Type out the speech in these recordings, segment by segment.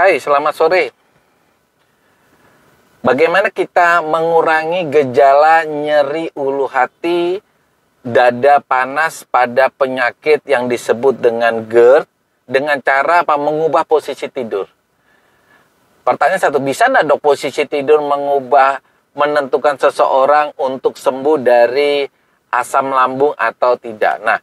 Hai, selamat sore. Bagaimana kita mengurangi gejala nyeri ulu hati, dada panas pada penyakit yang disebut dengan GERD dengan cara apa? Mengubah posisi tidur. Pertanyaan satu, bisa nggak dok posisi tidur menentukan seseorang untuk sembuh dari asam lambung atau tidak? Nah,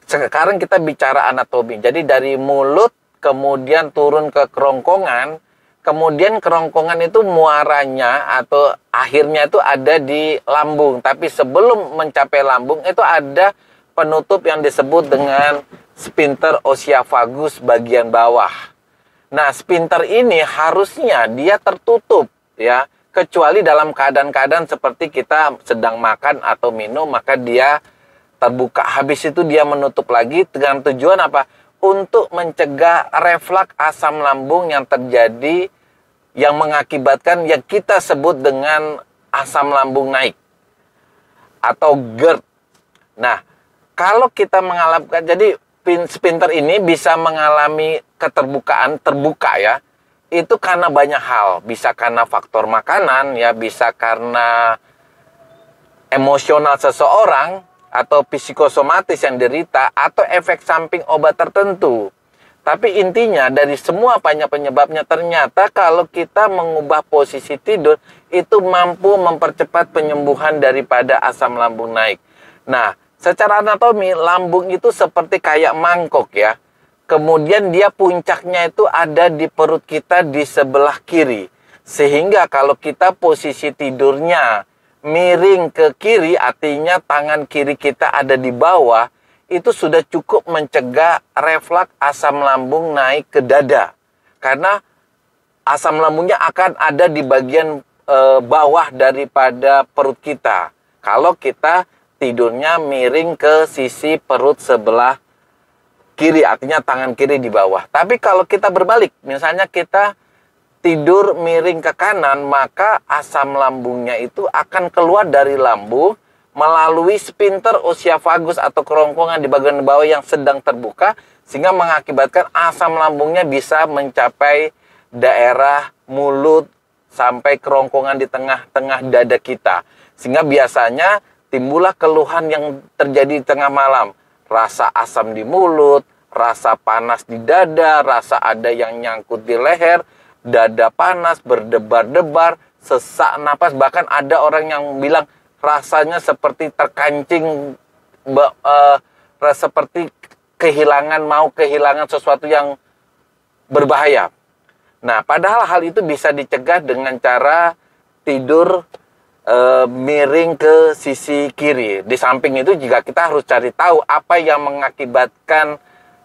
sekarang kita bicara anatomi. Jadi dari mulut kemudian turun ke kerongkongan, kemudian kerongkongan itu muaranya atau akhirnya itu ada di lambung. Tapi sebelum mencapai lambung itu ada penutup yang disebut dengan sphincter oesophagus bagian bawah. Nah, sphincter ini harusnya dia tertutup ya, kecuali dalam keadaan-keadaan seperti kita sedang makan atau minum, maka dia terbuka. Habis itu dia menutup lagi dengan tujuan apa? Untuk mencegah refleks asam lambung yang terjadi yang mengakibatkan yang kita sebut dengan asam lambung naik atau GERD. Nah, kalau kita mengalami, jadi sphincter ini bisa mengalami keterbukaan, terbuka ya, itu karena banyak hal. Bisa karena faktor makanan ya, bisa karena emosional seseorang, atau psikosomatis yang derita, atau efek samping obat tertentu. Tapi intinya dari semua banyak penyebabnya, ternyata kalau kita mengubah posisi tidur, itu mampu mempercepat penyembuhan daripada asam lambung naik. Nah, secara anatomi, lambung itu seperti kayak mangkok ya. Kemudian dia puncaknya itu ada di perut kita di sebelah kiri. Sehingga kalau kita posisi tidurnya miring ke kiri, artinya tangan kiri kita ada di bawah, itu sudah cukup mencegah refleks asam lambung naik ke dada. Karena asam lambungnya akan ada di bagian bawah daripada perut kita. Kalau kita tidurnya miring ke sisi perut sebelah kiri, artinya tangan kiri di bawah. Tapi kalau kita berbalik, misalnya kita tidur miring ke kanan, maka asam lambungnya itu akan keluar dari lambung melalui sphincter oesophagus atau kerongkongan di bagian bawah yang sedang terbuka, sehingga mengakibatkan asam lambungnya bisa mencapai daerah mulut sampai kerongkongan di tengah-tengah dada kita. Sehingga biasanya timbullah keluhan yang terjadi di tengah malam. Rasa asam di mulut, rasa panas di dada, rasa ada yang nyangkut di leher, dada panas, berdebar-debar, sesak napas, bahkan ada orang yang bilang rasanya seperti terkancing, seperti kehilangan sesuatu yang berbahaya. Nah, padahal hal itu bisa dicegah dengan cara tidur miring ke sisi kiri. Di samping itu juga kita harus cari tahu apa yang mengakibatkan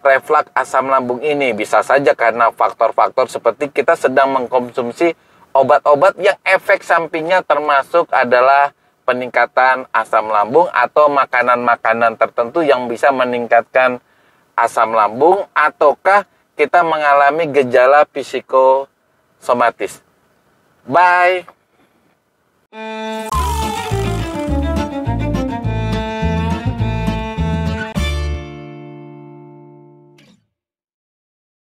refleks asam lambung ini. Bisa saja karena faktor-faktor seperti kita sedang mengkonsumsi obat-obat yang efek sampingnya termasuk adalah peningkatan asam lambung atau makanan-makanan tertentu yang bisa meningkatkan asam lambung, ataukah kita mengalami gejala psikosomatis. Bye.